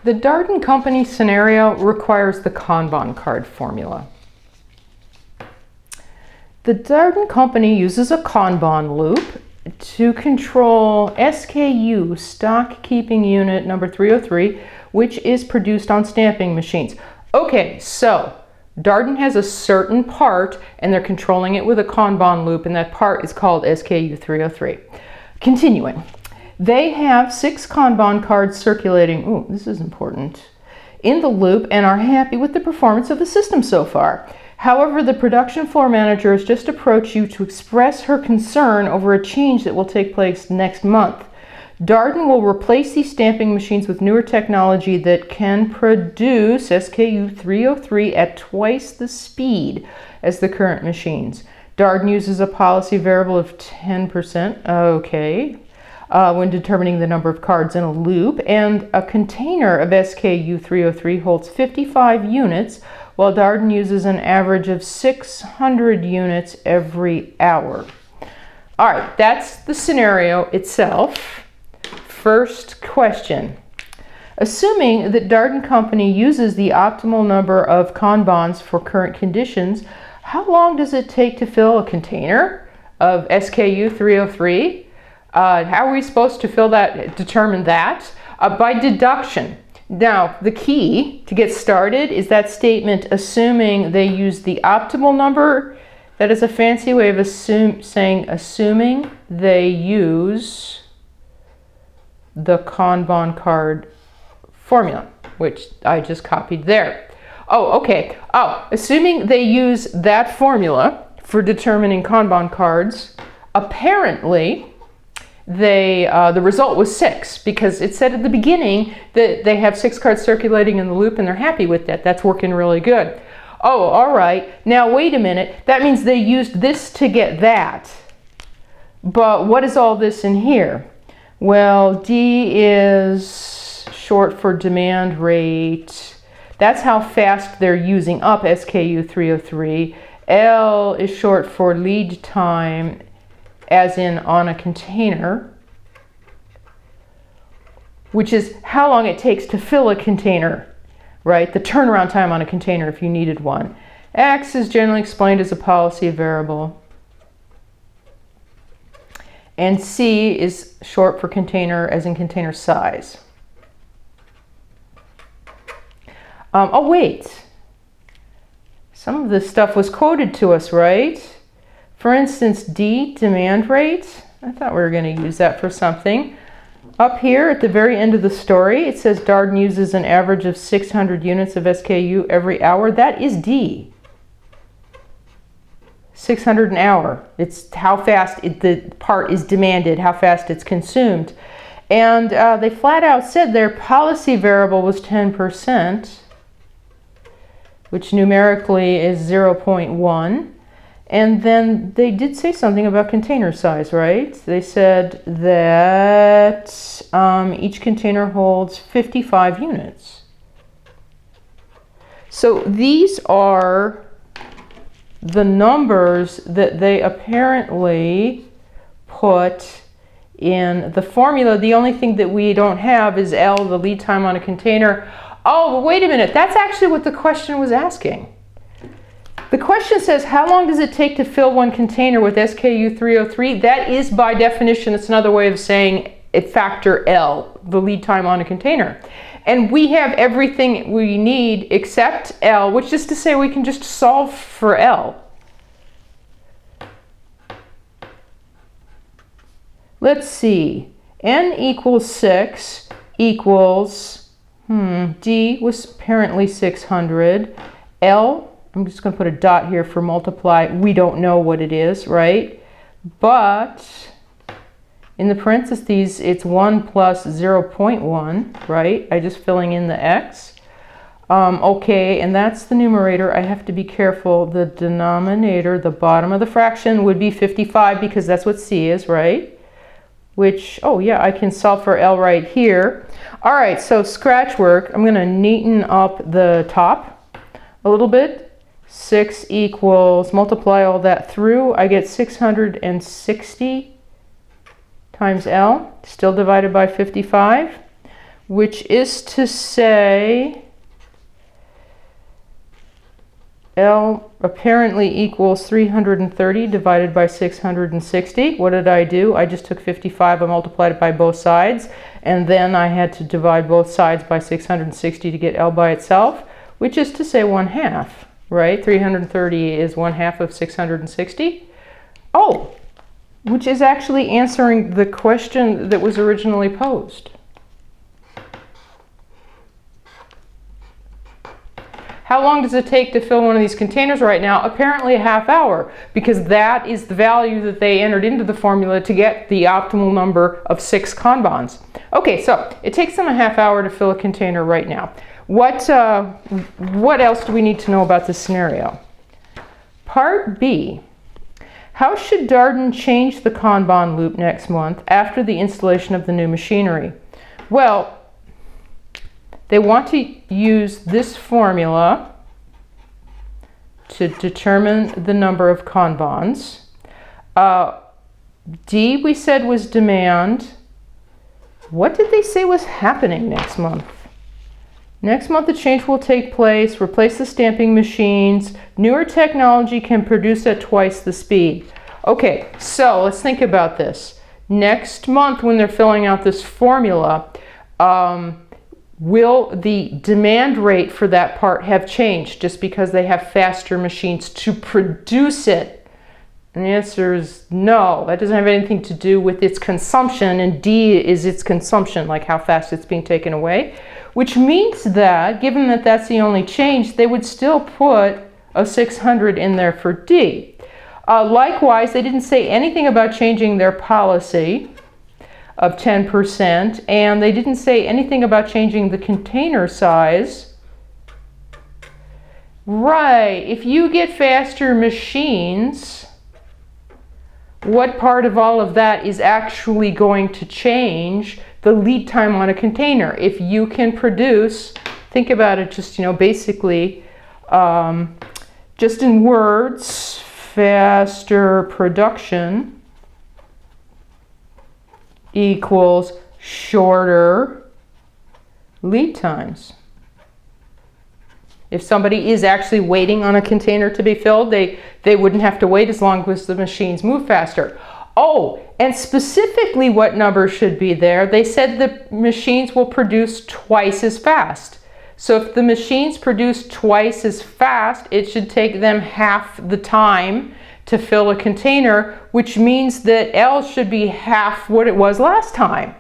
The Darden Company scenario requires the Kanban card formula. The Darden Company uses a Kanban loop to control SKU, stock keeping unit number 303, which is produced on stamping machines. Okay, so Darden has a certain part and they're controlling it with a Kanban loop, and that part is called SKU 303. Continuing. They have 6 Kanban cards circulating, ooh, this is important, in the loop and are happy with the performance of the system so far. However, the production floor manager has just approached you to express her concern over a change that will take place next month. Darden will replace these stamping machines with newer technology that can produce SKU 303 at twice the speed as the current machines. Darden uses a policy variable of 10%, okay, when determining the number of cards in a loop, and a container of SKU 303 holds 55 units, while Darden uses an average of 600 units every hour. All right, that's the scenario itself. First question. Assuming that Darden Company uses the optimal number of Kanbans for current conditions, how long does it take to fill a container of SKU 303? How are we supposed to determine that? By deduction. Now, the key to get started is that statement, assuming they use the optimal number. That is a fancy way of saying assuming they use the Kanban card formula, which I just copied there. Oh, okay. Oh, assuming they use that formula for determining Kanban cards, apparently the result was 6, because it said at the beginning that they have 6 cards circulating in the loop and they're happy with that. That's working really good. Oh, all right. Now, wait a minute. That means they used this to get that. But what is all this in here? Well, D is short for demand rate. That's how fast they're using up SKU 303. L is short for lead time, as in on a container, which is how long it takes to fill a container, right? The turnaround time on a container if you needed one. X is generally explained as a policy variable. And C is short for container, as in container size. Oh, wait. Some of this stuff was quoted to us, right? For instance, D, demand rate. I thought we were going to use that for something. Up here at the very end of the story, it says Darden uses an average of 600 units of SKU every hour. That is D. 600 an hour. It's how fast the part is demanded, how fast it's consumed. And they flat out said their policy variable was 10%, which numerically is 0.1. And then they did say something about container size, right? They said that each container holds 55 units. So these are the numbers that they apparently put in the formula. The only thing that we don't have is L, the lead time on a container. Oh, but wait a minute. That's actually what the question was asking. The question says, how long does it take to fill one container with SKU 303? That is, by definition, it's another way of saying a factor L, the lead time on a container. And we have everything we need except L, which is to say we can just solve for L. Let's see. N equals 6 equals, D was apparently 600. L, I'm just going to put a dot here for multiply. We don't know what it is, right? But in the parentheses, it's 1 plus 0.1, right? I'm just filling in the X. Okay, and that's the numerator. I have to be careful. The denominator, the bottom of the fraction, would be 55 because that's what C is, right? Which, oh yeah, I can solve for L right here. All right, so scratch work. I'm going to neaten up the top a little bit. 6 equals, multiply all that through, I get 660 times L, still divided by 55, which is to say L apparently equals 330 divided by 660. What did I do? I just took 55 and multiplied it by both sides, and then I had to divide both sides by 660 to get L by itself, which is to say 1/2, right? 330 is 1/2 of 660. Oh, which is actually answering the question that was originally posed. How long does it take to fill one of these containers right now? Apparently a half hour, because that is the value that they entered into the formula to get the optimal number of 6 Kanbans. Okay, so it takes them a half hour to fill a container right now. What else do we need to know about this scenario? Part B. How should Darden change the Kanban loop next month after the installation of the new machinery? Well, they want to use this formula to determine the number of Kanbans. D, we said, was demand. What did they say was happening next month? Next month, the change will take place, replace the stamping machines. Newer technology can produce at twice the speed. Okay, so let's think about this. Next month, when they're filling out this formula, will the demand rate for that part have changed just because they have faster machines to produce it? And the answer is no. That doesn't have anything to do with its consumption, and D is its consumption, like how fast it's being taken away. Which means that, given that that's the only change, they would still put a 600 in there for D. Likewise, they didn't say anything about changing their policy of 10%, and they didn't say anything about changing the container size. Right, if you get faster machines, what part of all of that is actually going to change the lead time on a container? If you can produce, think about it just, basically, just in words, faster production equals shorter lead times. If somebody is actually waiting on a container to be filled, they wouldn't have to wait as long as the machines move faster. Oh, and specifically what number should be there, they said the machines will produce twice as fast. So if the machines produce twice as fast, it should take them half the time to fill a container, which means that L should be half what it was last time.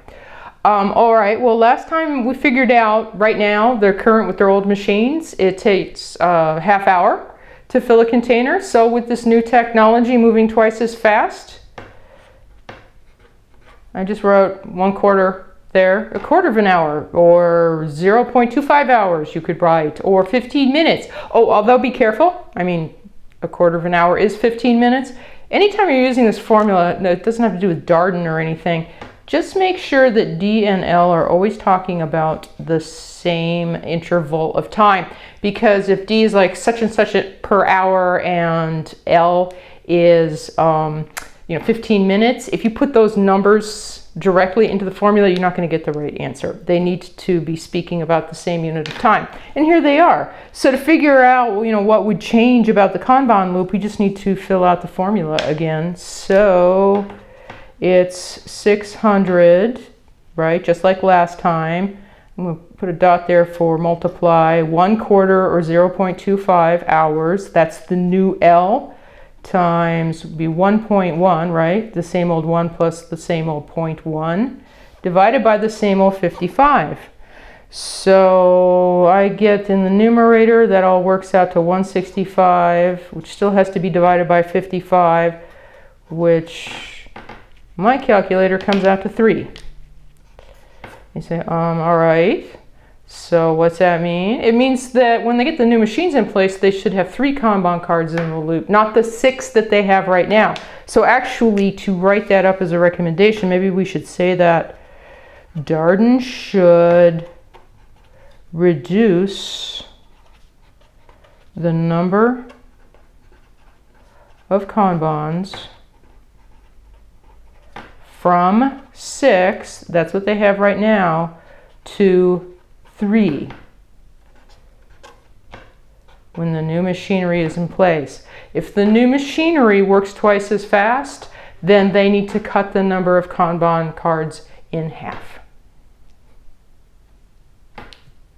All right, well, last time we figured out, right now, they're current with their old machines. It takes a half hour to fill a container. So with this new technology moving twice as fast, I just wrote 1/4 there, 1/4 of an hour, or 0.25 hours you could write, or 15 minutes. Oh, although be careful. I mean, 1/4 of an hour is 15 minutes. Anytime you're using this formula, it doesn't have to do with Darden or anything. Just make sure that D and L are always talking about the same interval of time. Because if D is like such and such per hour and L is 15 minutes, if you put those numbers directly into the formula, you're not going to get the right answer. They need to be speaking about the same unit of time. And here they are. So to figure out what would change about the Kanban loop, we just need to fill out the formula again. So it's 600, right? Just like last time. I'm going to put a dot there for multiply 1/4 or 0.25 hours. That's the new L times would be 1.1, right? The same old 1 plus the same old 0.1 divided by the same old 55. So I get in the numerator, that all works out to 165, which still has to be divided by 55, which my calculator comes out to 3. You say, all right. So what's that mean? It means that when they get the new machines in place, they should have 3 Kanban cards in the loop, not the 6 that they have right now. So actually, to write that up as a recommendation, maybe we should say that Darden should reduce the number of Kanbans from 6, that's what they have right now, to 3 when the new machinery is in place. If the new machinery works twice as fast, then they need to cut the number of Kanban cards in half.